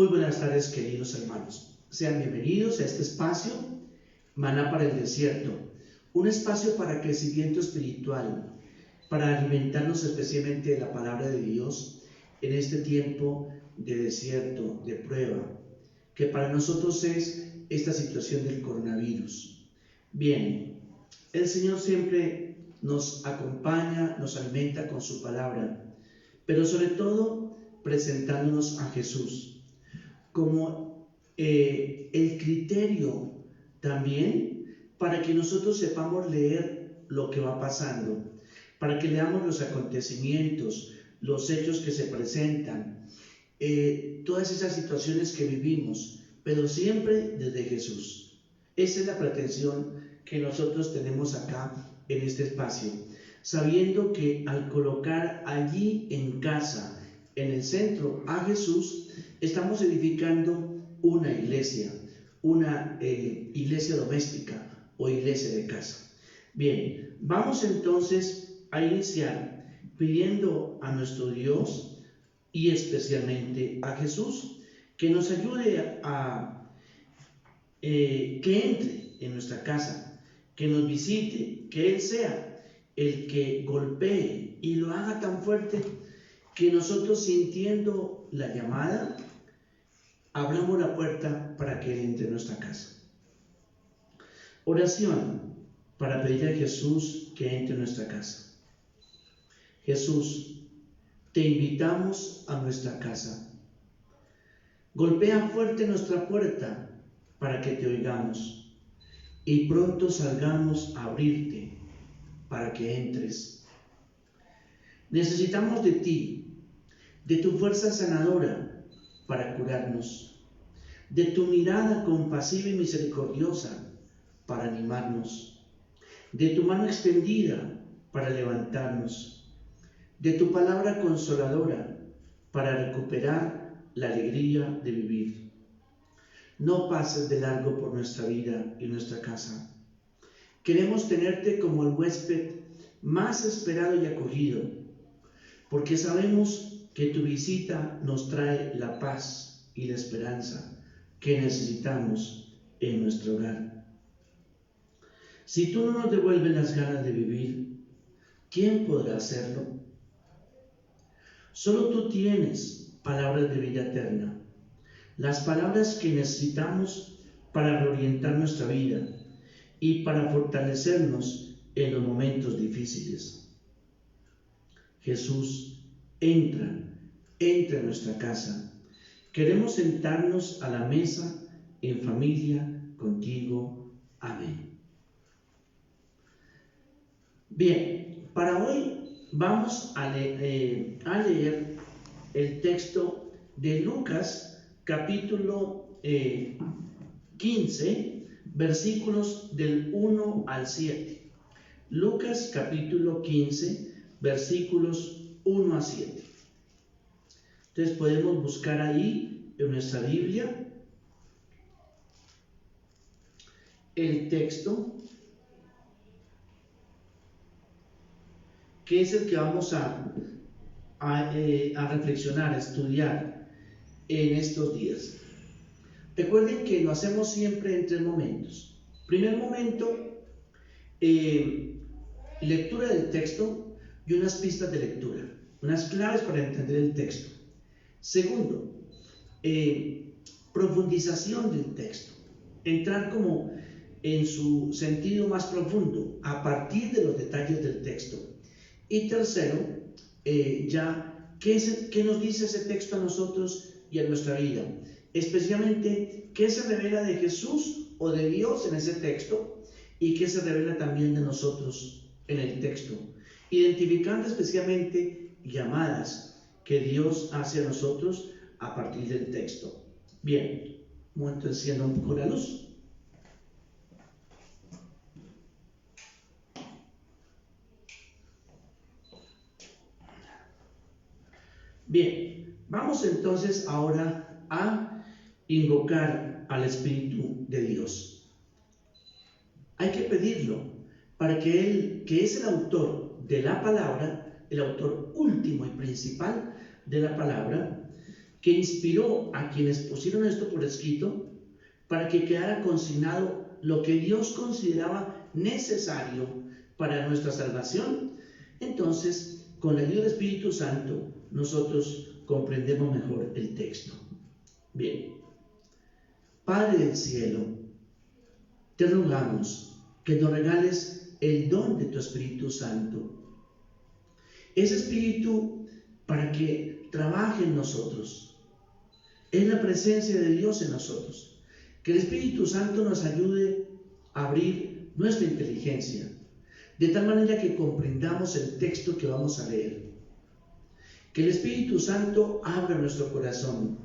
Muy buenas tardes, queridos hermanos. Sean bienvenidos a este espacio, Maná para el Desierto, un espacio para crecimiento espiritual, para alimentarnos especialmente de la palabra de Dios en este tiempo de desierto, de prueba, que para nosotros es esta situación del coronavirus. Bien, el Señor siempre nos acompaña, nos alimenta con su palabra, pero sobre todo presentándonos a Jesús como el criterio también para que nosotros sepamos leer lo que va pasando, para que leamos los acontecimientos, los hechos que se presentan, todas esas situaciones que vivimos, pero siempre desde Jesús. Esa es la pretensión que nosotros tenemos acá en este espacio, sabiendo que al colocar allí en casa, en el centro a Jesús, estamos edificando una iglesia doméstica o iglesia de casa. Bien, vamos entonces a iniciar pidiendo a nuestro Dios y especialmente a Jesús que nos ayude a que entre en nuestra casa, que nos visite, que Él sea el que golpee y lo haga tan fuerte que nosotros, sintiendo la llamada, abramos la puerta para que Él entre en nuestra casa. Oración para pedir a Jesús que entre en nuestra casa. Jesús, te invitamos a nuestra casa. Golpea fuerte nuestra puerta para que te oigamos y pronto salgamos a abrirte para que entres. Necesitamos de ti, de tu fuerza sanadora para curarnos, de tu mirada compasiva y misericordiosa para animarnos, de tu mano extendida para levantarnos, de tu palabra consoladora para recuperar la alegría de vivir. No pases de largo por nuestra vida y nuestra casa. Queremos tenerte como el huésped más esperado y acogido, porque sabemos que tu visita nos trae la paz y la esperanza que necesitamos en nuestro hogar. Si tú no nos devuelves las ganas de vivir, ¿quién podrá hacerlo? Solo tú tienes palabras de vida eterna, las palabras que necesitamos para reorientar nuestra vida y para fortalecernos en los momentos difíciles. Jesús, entra en nuestra casa. Queremos sentarnos a la mesa en familia contigo. Amén. Bien, para hoy vamos a leer el texto de Lucas, capítulo 15, versículos del 1 al 7. Lucas, capítulo 15, versículos 1 a 7. Entonces podemos buscar ahí en nuestra Biblia el texto que es el que vamos a reflexionar, a estudiar en estos días. Recuerden que lo hacemos siempre en 3 momentos. Primer momento, lectura del texto y unas pistas de lectura, unas claves para entender el texto. Segundo, profundización del texto, entrar como en su sentido más profundo a partir de los detalles del texto. Y tercero, ¿qué nos dice ese texto a nosotros y a nuestra vida? Especialmente, ¿qué se revela de Jesús o de Dios en ese texto? Y qué se revela también de nosotros en el texto, identificando especialmente llamadas que Dios hace a nosotros a partir del texto. Bien, momento enciendo un poco la luz. Bien, vamos entonces ahora a invocar al Espíritu de Dios. Hay que pedirlo para que Él, que es el autor de la palabra, el autor último y principal de la palabra, que inspiró a quienes pusieron esto por escrito para que quedara consignado lo que Dios consideraba necesario para nuestra salvación. Entonces, con la ayuda del Espíritu Santo, nosotros comprendemos mejor el texto. Bien, Padre del cielo, te rogamos que nos regales el don de tu Espíritu Santo. Ese Espíritu para que trabaje en nosotros. Es la presencia de Dios en nosotros. Que el Espíritu Santo nos ayude a abrir nuestra inteligencia, de tal manera que comprendamos el texto que vamos a leer. Que el Espíritu Santo abra nuestro corazón.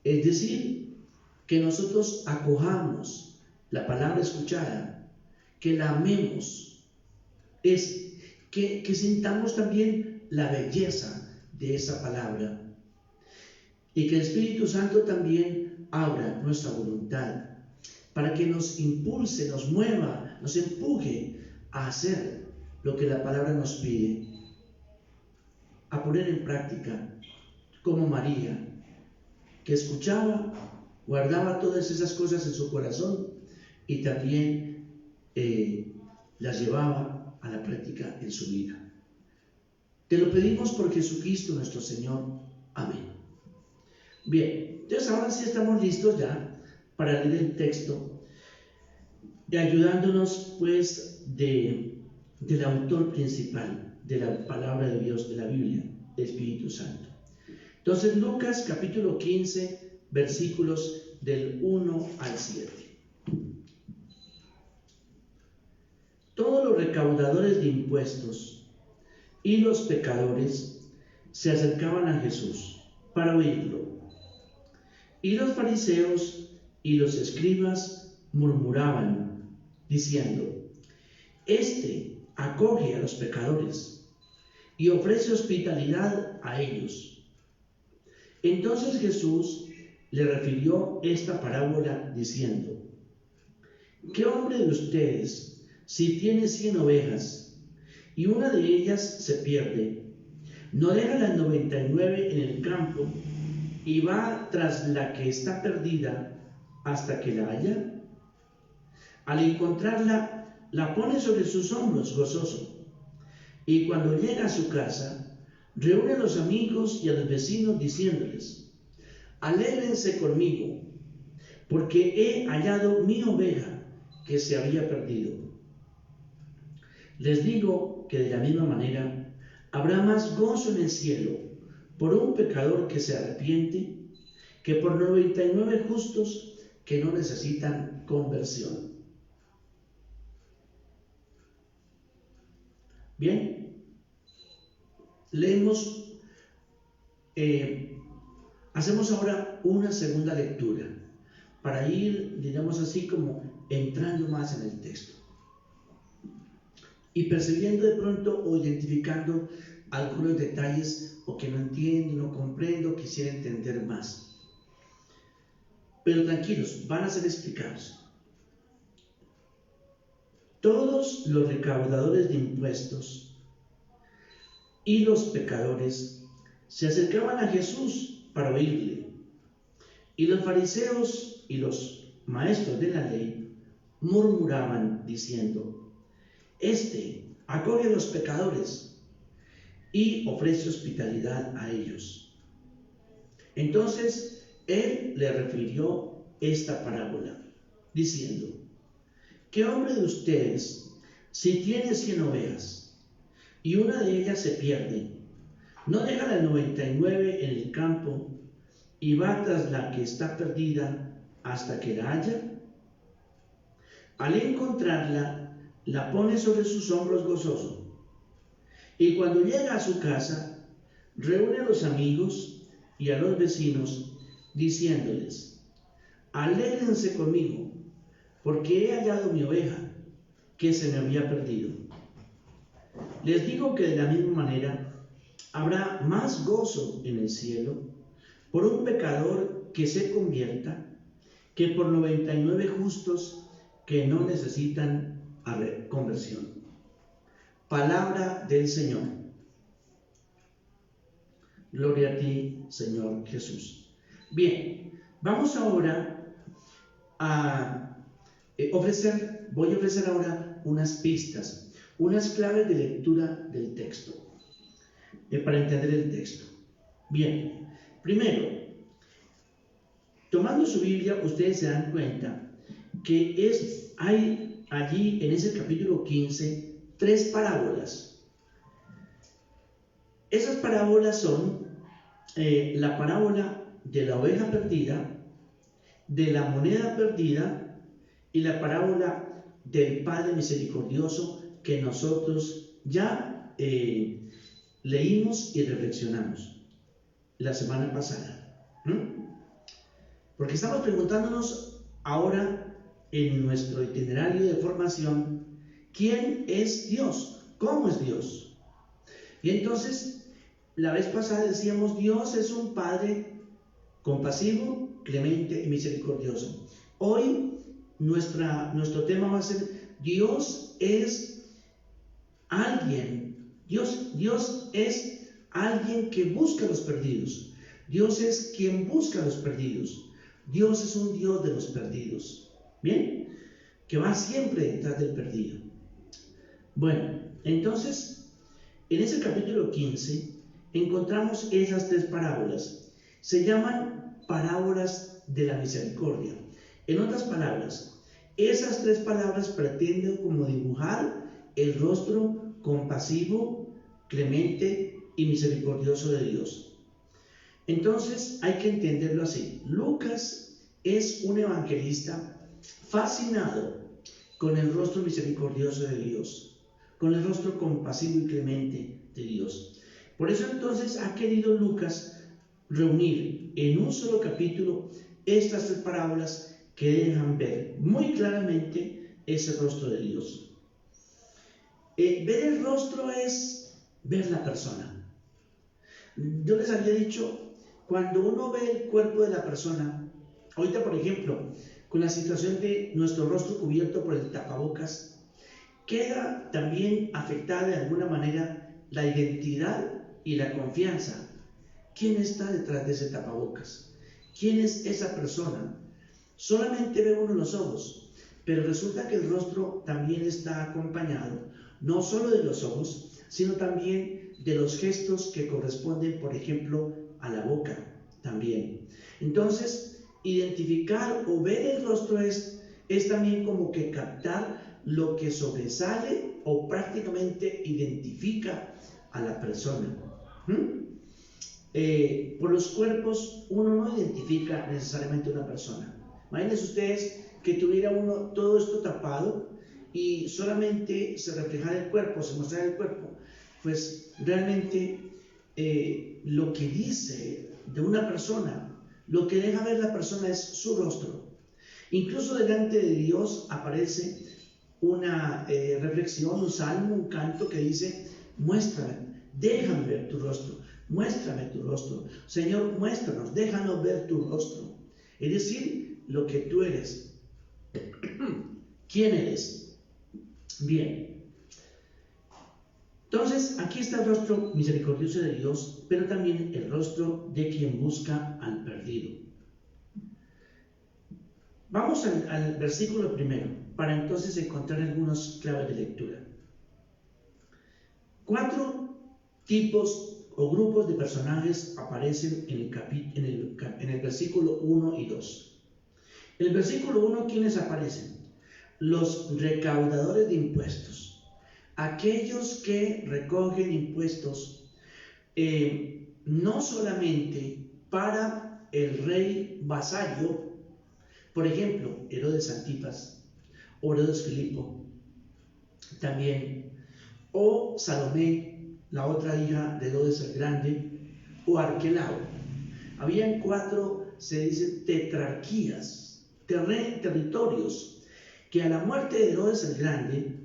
Es decir, que nosotros acojamos la palabra escuchada, que la amemos, es que sintamos también la belleza de esa palabra y que el Espíritu Santo también abra nuestra voluntad para que nos impulse, nos mueva, nos empuje a hacer lo que la palabra nos pide, a poner en práctica, como María, que escuchaba, guardaba todas esas cosas en su corazón y también las llevaba a la práctica en su vida. Te lo pedimos por Jesucristo nuestro Señor. Amén. Bien, entonces ahora sí estamos listos ya para leer el texto, ayudándonos pues del autor principal de la palabra de Dios, de la Biblia, el Espíritu Santo. Entonces, Lucas capítulo 15, versículos del 1 al 7. Todos los recaudadores de impuestos y los pecadores se acercaban a Jesús para oírlo. Y los fariseos y los escribas murmuraban, diciendo: Este acoge a los pecadores y ofrece hospitalidad a ellos. Entonces Jesús le refirió esta parábola diciendo: ¿Qué hombre de ustedes, si tiene 100 ovejas y una de ellas se pierde, no deja las 99 en el campo y va tras la que está perdida hasta que la haya? Al encontrarla, la pone sobre sus hombros gozoso, y cuando llega a su casa, reúne a los amigos y a los vecinos diciéndoles: Alégrense conmigo, porque he hallado mi oveja que se había perdido. Les digo que de la misma manera habrá más gozo en el cielo por un pecador que se arrepiente que por 99 justos que no necesitan conversión. Bien, leemos, hacemos ahora una segunda lectura para ir, digamos así, como entrando más en el texto y percibiendo de pronto o identificando algunos detalles o que no entiendo, no comprendo, quisiera entender más. Pero tranquilos, van a ser explicados. Todos los recaudadores de impuestos y los pecadores se acercaban a Jesús para oírle, y los fariseos y los maestros de la ley murmuraban diciendo: Este acoge a los pecadores y ofrece hospitalidad a ellos. Entonces él le refirió esta parábola, diciendo: ¿Qué hombre de ustedes, si tiene 100 ovejas y una de ellas se pierde, no deja las 99 en el campo y va tras la que está perdida hasta que la haya? Al encontrarla, la pone sobre sus hombros gozoso, y cuando llega a su casa, reúne a los amigos y a los vecinos, diciéndoles: Alégrense conmigo, porque he hallado mi oveja, que se me había perdido. Les digo que de la misma manera habrá más gozo en el cielo por un pecador que se convierta que por 99 justos que no necesitan conversión. Palabra del Señor. Gloria a ti, Señor Jesús. Bien, vamos ahora a voy a ofrecer ahora unas pistas, unas claves de lectura del texto, para entender el texto. Bien, primero, tomando su Biblia, ustedes se dan cuenta que hay allí en ese capítulo 15 3 parábolas. Esas parábolas son la parábola de la oveja perdida, de la moneda perdida y la parábola del Padre misericordioso que nosotros ya leímos y reflexionamos la semana pasada. Porque estamos preguntándonos ahora en nuestro itinerario de formación, ¿quién es Dios? ¿Cómo es Dios? Y entonces, la vez pasada decíamos, Dios es un Padre compasivo, clemente y misericordioso. Hoy nuestro tema va a ser, Dios es alguien, Dios es alguien que busca a los perdidos. Dios es quien busca a los perdidos. Dios es un Dios de los perdidos. ¿Bien? Que va siempre detrás del perdido. Bueno, entonces, en ese capítulo 15 encontramos esas 3 parábolas. Se llaman parábolas de la misericordia. En otras palabras, esas 3 palabras pretenden como dibujar el rostro compasivo, clemente y misericordioso de Dios. Entonces hay que entenderlo así. Lucas es un evangelista fascinado con el rostro misericordioso de Dios, con el rostro compasivo y clemente de Dios. Por eso entonces ha querido Lucas reunir en un solo capítulo estas 3 parábolas que dejan ver muy claramente ese rostro de Dios. Ver el rostro es ver la persona. Yo les había dicho, cuando uno ve el cuerpo de la persona, ahorita por ejemplo, con la situación de nuestro rostro cubierto por el tapabocas, queda también afectada de alguna manera la identidad y la confianza. ¿Quién está detrás de ese tapabocas? ¿Quién es esa persona? Solamente ve uno los ojos, pero resulta que el rostro también está acompañado no solo de los ojos, sino también de los gestos que corresponden, por ejemplo, a la boca también. Entonces, identificar o ver el rostro es también como que captar lo que sobresale o prácticamente identifica a la persona. Por los cuerpos uno no identifica necesariamente una persona. Imagínense ustedes que tuviera uno todo esto tapado y solamente se reflejara el cuerpo, se mostrara el cuerpo. Pues realmente lo que dice de una persona, lo que deja ver la persona es su rostro. Incluso delante de Dios aparece una reflexión, un salmo, un canto que dice, muéstrame, déjame ver tu rostro, muéstrame tu rostro. Señor, muéstranos, déjanos ver tu rostro. Es decir, lo que tú eres. ¿Quién eres? Bien. Entonces, aquí está el rostro misericordioso de Dios, pero también el rostro de quien busca al perdido. Vamos al versículo primero, para entonces encontrar algunas claves de lectura. 4 tipos o grupos de personajes aparecen en el versículo 1 y 2. En el versículo 1, ¿quiénes aparecen? Los recaudadores de impuestos, aquellos que recogen impuestos no solamente para el rey vasallo, por ejemplo, Herodes Antipas, o Herodes Filipo, también, o Salomé, la otra hija de Herodes el Grande, o Arquelao. Habían 4, se dice, tetrarquías, territorios, que a la muerte de Herodes el Grande,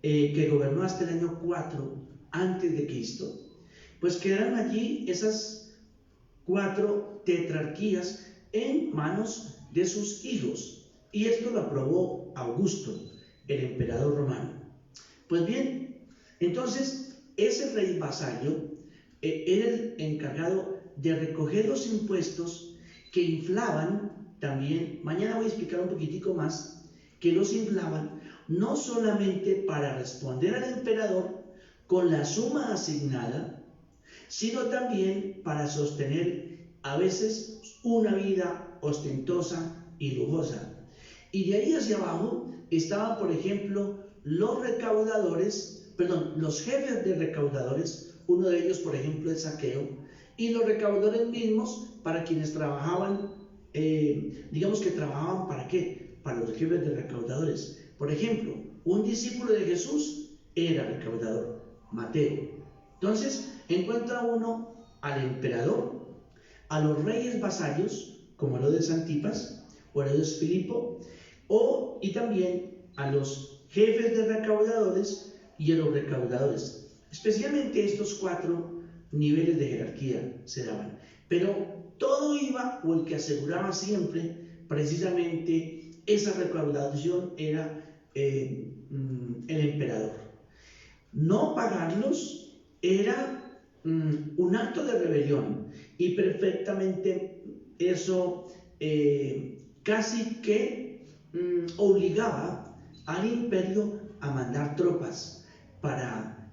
que gobernó hasta el año 4 antes de Cristo, pues quedaron allí esas 4 tetrarquías en manos de sus hijos, y esto lo aprobó Augusto, el emperador romano. Pues bien, entonces ese rey vasallo era el encargado de recoger los impuestos que inflaban también. Mañana voy a explicar un poquitico más, que los inflaban no solamente para responder al emperador con la suma asignada, sino también para sostener a veces una vida ostentosa y lujosa. Y de ahí hacia abajo estaban, por ejemplo, los jefes de recaudadores, uno de ellos, por ejemplo, es Zaqueo, y los recaudadores mismos, para quienes trabajaban, digamos que trabajaban ¿para qué? Para los jefes de recaudadores. Por ejemplo, un discípulo de Jesús era recaudador, Mateo. Entonces, encuentra uno al emperador, a los reyes vasallos, como Herodes Antipas o Herodes Filipo, y también a los jefes de recaudadores y a los recaudadores. Especialmente estos 4 niveles de jerarquía se daban. Pero todo iba, o el que aseguraba siempre, precisamente esa recaudación era el emperador. No pagarlos era un acto de rebelión, y perfectamente eso casi que obligaba al imperio a mandar tropas para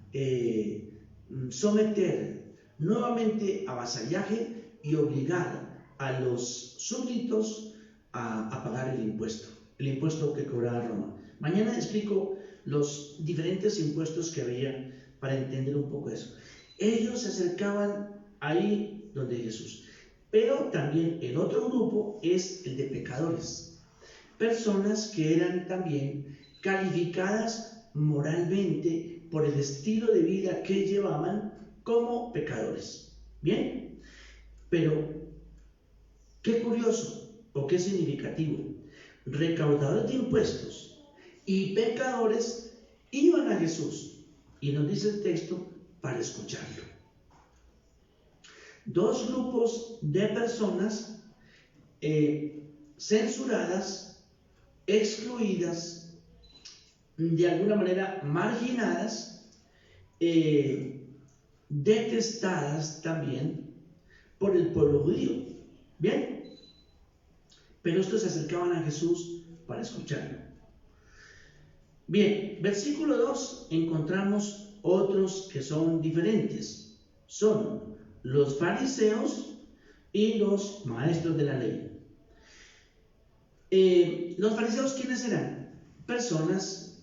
someter nuevamente a vasallaje y obligar a los súbditos a pagar el impuesto que cobraba Roma. Mañana explico los diferentes impuestos que había para entender un poco eso. Ellos se acercaban ahí donde Jesús. Pero también el otro grupo es el de pecadores, personas que eran también calificadas moralmente por el estilo de vida que llevaban como pecadores. Bien, pero qué curioso o qué significativo. Recaudadores de impuestos y pecadores iban a Jesús, y nos dice el texto, para escucharlo. 2 grupos de personas censuradas, excluidas, de alguna manera marginadas, detestadas también por el pueblo judío. Bien, pero estos se acercaban a Jesús para escucharlo. Bien, versículo 2 encontramos otros que son diferentes. Son los fariseos y los maestros de la ley. Los fariseos, ¿quiénes eran? Personas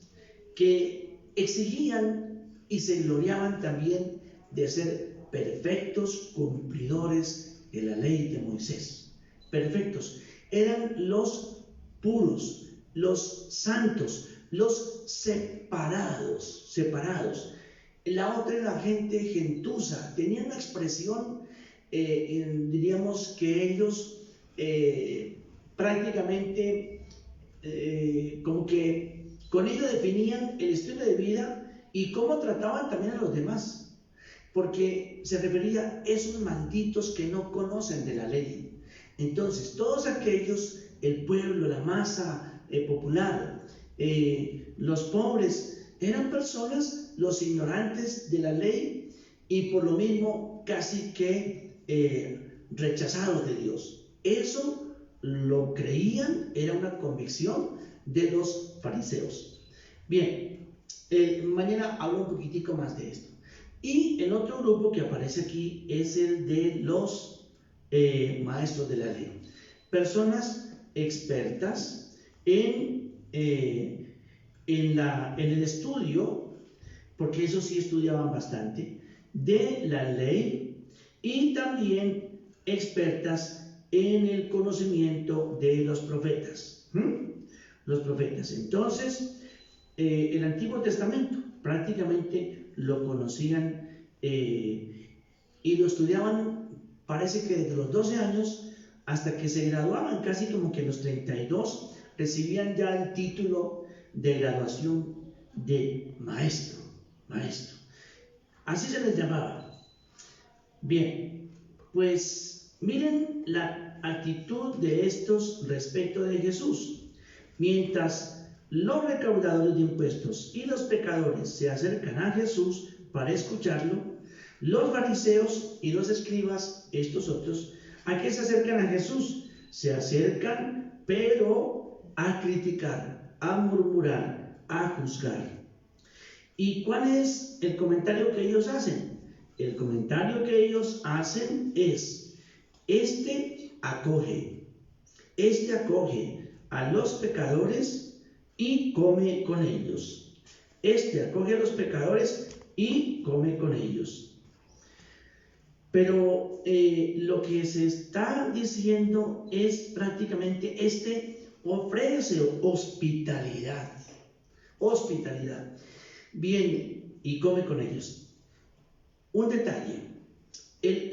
que exigían y se gloriaban también de ser perfectos cumplidores de la ley de Moisés. Perfectos. Eran los puros, los santos, los separados. La otra era la gente gentuza. Tenían una expresión, diríamos que ellos prácticamente como que con ello definían el estilo de vida y cómo trataban también a los demás, porque se refería a esos malditos que no conocen de la ley. Entonces, todos aquellos, el pueblo, la masa popular, los pobres, eran personas, los ignorantes de la ley, y por lo mismo casi que rechazados de Dios. Eso lo creían, era una convicción de los fariseos. Bien, mañana hablo un poquitico más de esto. Y el otro grupo que aparece aquí es el de los maestros de la ley. Personas expertas en el estudio, porque eso sí estudiaban bastante, de la ley, y también expertas en el conocimiento de los profetas. Los profetas. Entonces, el Antiguo Testamento prácticamente lo conocían y lo estudiaban, parece que desde los 12 años hasta que se graduaban, casi como que los 32, recibían ya el título de graduación de maestro. Así se les llamaba. Bien, pues miren la actitud de estos respecto de Jesús. Mientras los recaudadores de impuestos y los pecadores se acercan a Jesús para escucharlo, Los fariseos y los escribas, estos otros, ¿a qué se acercan a Jesús? Se acercan, pero a criticar, a murmurar, a juzgar. ¿Y cuál es el comentario que ellos hacen? El comentario que ellos hacen es: este acoge a los pecadores y come con ellos. Este acoge a los pecadores y come con ellos. Pero lo que se está diciendo es prácticamente: este ofrece hospitalidad. Hospitalidad. Viene y come con ellos. Un detalle: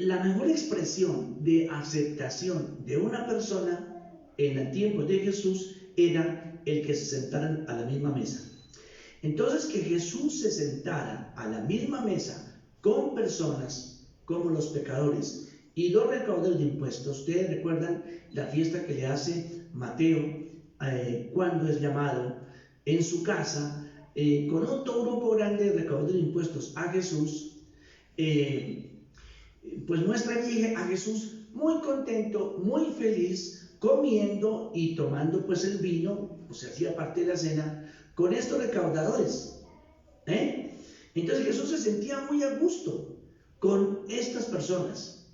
la mejor expresión de aceptación de una persona en el tiempo de Jesús era el que se sentaran a la misma mesa. Entonces, que Jesús se sentara a la misma mesa con personas como los pecadores y los recaudadores de impuestos. Ustedes recuerdan la fiesta que le hace Mateo cuando es llamado en su casa con otro grupo grande de recaudadores de impuestos a Jesús. Pues muestra allí a Jesús muy contento, muy feliz, comiendo y tomando pues el vino, pues hacía parte de la cena, con estos recaudadores. Entonces Jesús se sentía muy a gusto con estas personas.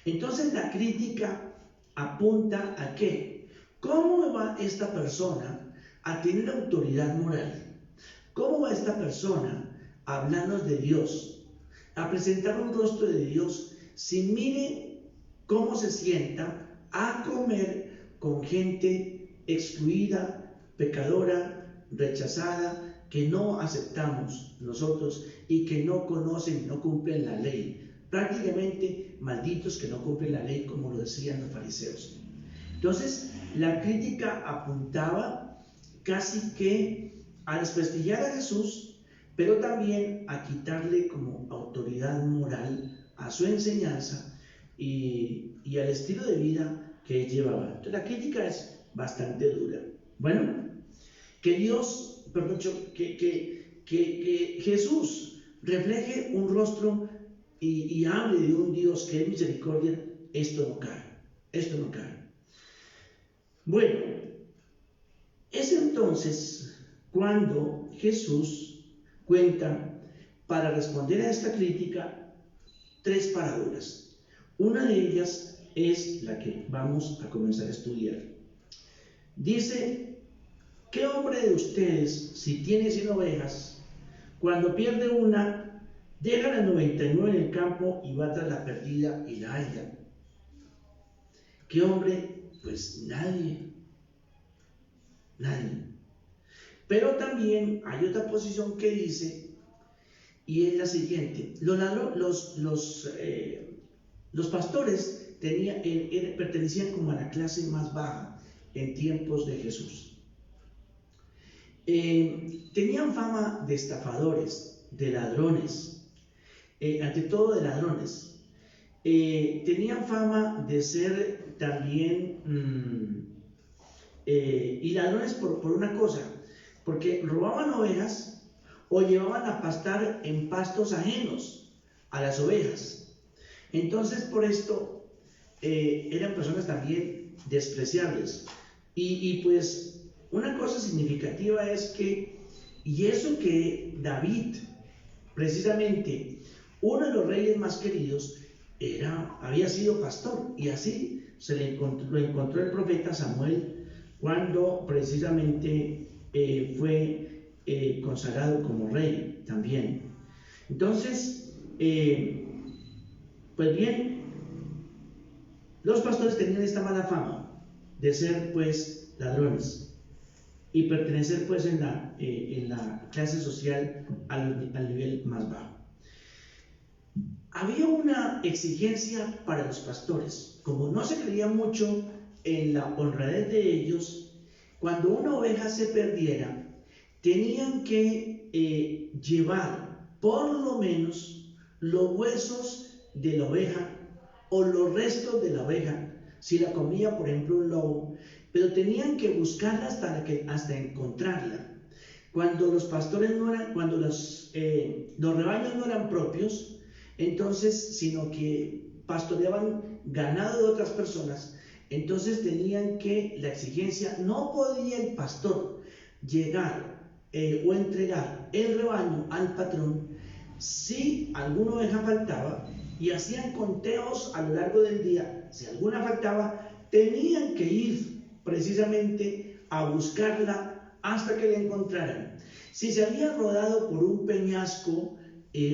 Entonces la crítica apunta a ¿qué? ¿Cómo va esta persona a tener autoridad moral? ¿Cómo va esta persona a hablarnos de Dios, a presentar un rostro de Dios, si mire cómo se sienta a comer con gente excluida, pecadora, rechazada, que no aceptamos nosotros y que no conocen y no cumplen la ley? Prácticamente malditos que no cumplen la ley, como lo decían los fariseos. Entonces, la crítica apuntaba casi que a desprestigiar a Jesús, pero también a quitarle como autoridad moral a su enseñanza y al estilo de vida que llevaba. Entonces la crítica es bastante dura. Bueno, que Dios, perdón, que Jesús refleje un rostro y hable de un Dios que es misericordia, esto no cabe, esto no cabe. Bueno, es entonces cuando Jesús cuenta, para responder a esta crítica, 3 parábolas. Una de ellas es la que vamos a comenzar a estudiar. Dice: ¿qué hombre de ustedes, si tiene 100 ovejas, cuando pierde una, deja las 99 en el campo y va tras la perdida y la halla? ¿Qué hombre? Pues nadie. Pero también hay otra posición que dice, y es la siguiente: los pastores pertenecían como a la clase más baja en tiempos de Jesús. Tenían fama de estafadores, de ladrones, ante todo de ladrones. Tenían fama de ser también y ladrones por una cosa, porque robaban ovejas o llevaban a pastar en pastos ajenos a las ovejas. Entonces, por esto eran personas también despreciables. Y pues una cosa significativa es que, y eso que David, precisamente uno de los reyes más queridos, había sido pastor, y así lo encontró el profeta Samuel cuando precisamente fue consagrado como rey también. Entonces, pues bien, los pastores tenían esta mala fama de ser pues ladrones y pertenecer pues en la clase social al nivel más bajo. Había una exigencia para los pastores. Como no se creía mucho en la honradez de ellos, cuando una oveja se perdiera, tenían que llevar por lo menos los huesos de la oveja o los restos de la oveja, si la comía por ejemplo un lobo, pero tenían que buscarla hasta encontrarla. Cuando los pastores no eran, cuando los rebaños no eran propios, entonces, sino que pastoreaban ganado de otras personas. Entonces tenían que, la exigencia, no podía el pastor llegar o entregar el rebaño al patrón si alguna oveja faltaba, y hacían conteos a lo largo del día. Si alguna faltaba, tenían que ir precisamente a buscarla hasta que la encontraran. Si se había rodado por un peñasco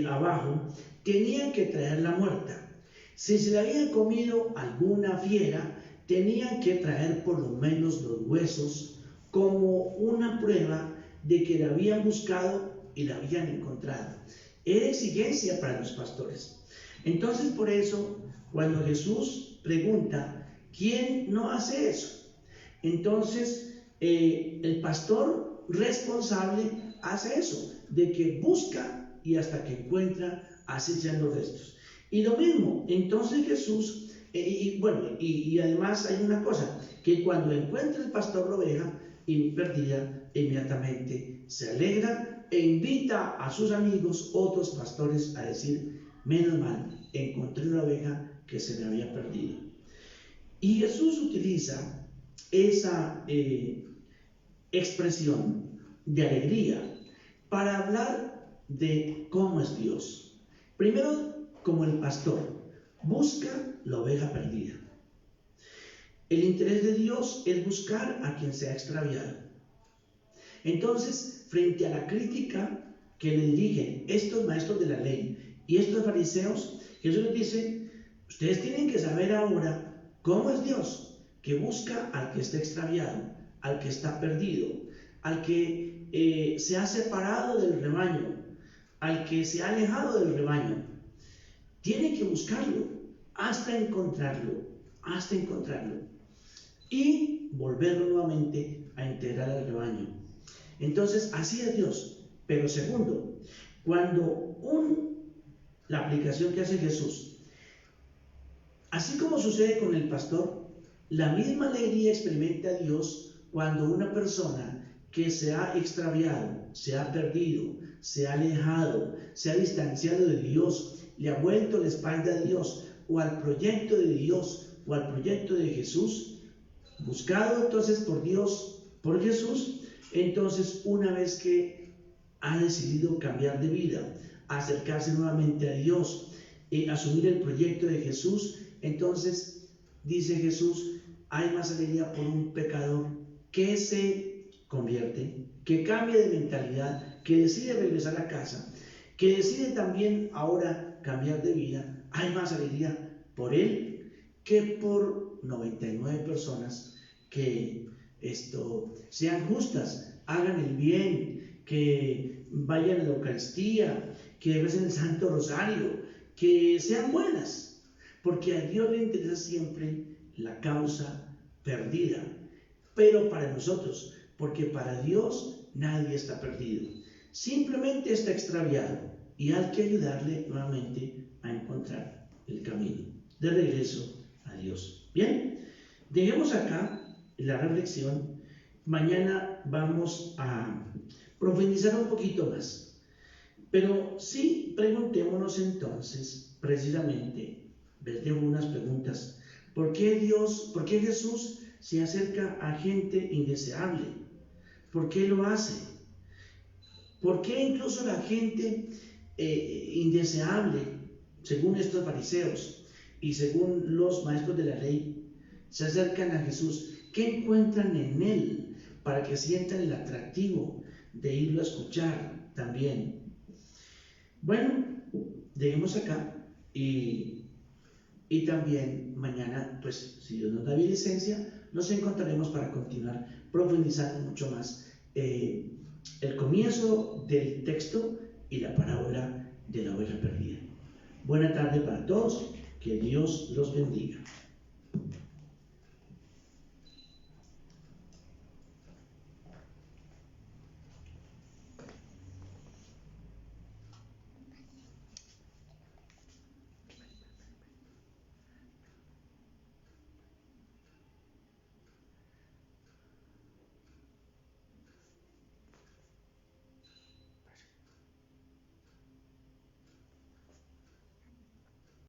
abajo, tenían que traerla muerta. Si se le había comido alguna fiera, tenían que traer por lo menos los huesos como una prueba de que la habían buscado y la habían encontrado. Era exigencia para los pastores. Entonces, por eso, cuando Jesús pregunta, ¿quién no hace eso? Entonces, el pastor responsable hace eso, de que busca y hasta que encuentra, así sean los restos. Y lo mismo, entonces Jesús, y además hay una cosa, que cuando encuentra el pastor la oveja perdida, inmediatamente se alegra e invita a sus amigos, otros pastores, a decir, menos mal, encontré una oveja que se me había perdido. Y Jesús utiliza esa expresión de alegría para hablar de cómo es Dios. Primero, como el pastor busca la oveja perdida. El interés de Dios es buscar a quien se ha extraviado. Entonces, frente a la crítica que le dirigen estos maestros de la ley y estos fariseos, Jesús les dice, ustedes tienen que saber ahora cómo es Dios, que busca al que está extraviado, al que está perdido, al que se ha separado del rebaño, al que se ha alejado del rebaño. Tiene que buscarlo hasta encontrarlo, y volverlo nuevamente a integrar al rebaño. Entonces, así es Dios. Pero segundo, cuando la aplicación que hace Jesús, así como sucede con el pastor, la misma alegría experimenta Dios cuando una persona que se ha extraviado, se ha perdido, se ha alejado, se ha distanciado de Dios, le ha vuelto la espalda a Dios o al proyecto de Dios o al proyecto de Jesús, buscado entonces por Dios, por Jesús, entonces una vez que ha decidido cambiar de vida, acercarse nuevamente a Dios, asumir el proyecto de Jesús, entonces dice Jesús, hay más alegría por un pecador que se convierte, que cambia de mentalidad, que decide regresar a casa, que decide también ahora cambiar de vida. Hay más alegría por él que por 99 personas que sean justas, hagan el bien, que vayan a la Eucaristía, que recen el Santo Rosario, que sean buenas, porque a Dios le interesa siempre la causa perdida. Pero para nosotros, porque para Dios nadie está perdido, simplemente está extraviado y hay que ayudarle nuevamente a encontrar el camino de regreso a Dios. Bien, dejemos acá la reflexión. Mañana vamos a profundizar un poquito más, pero sí preguntémonos entonces, precisamente, desde unas preguntas, ¿por qué Jesús se acerca a gente indeseable? ¿Por qué lo hace? ¿Por qué incluso la gente indeseable, según estos fariseos y según los maestros de la ley, se acercan a Jesús? ¿Qué encuentran en él para que sientan el atractivo de irlo a escuchar también? Bueno, dejemos acá y también mañana, pues si Dios nos da licencia, nos encontraremos para continuar profundizando mucho más el comienzo del texto y la parábola de la oveja perdida. Buena tarde para todos, que Dios los bendiga.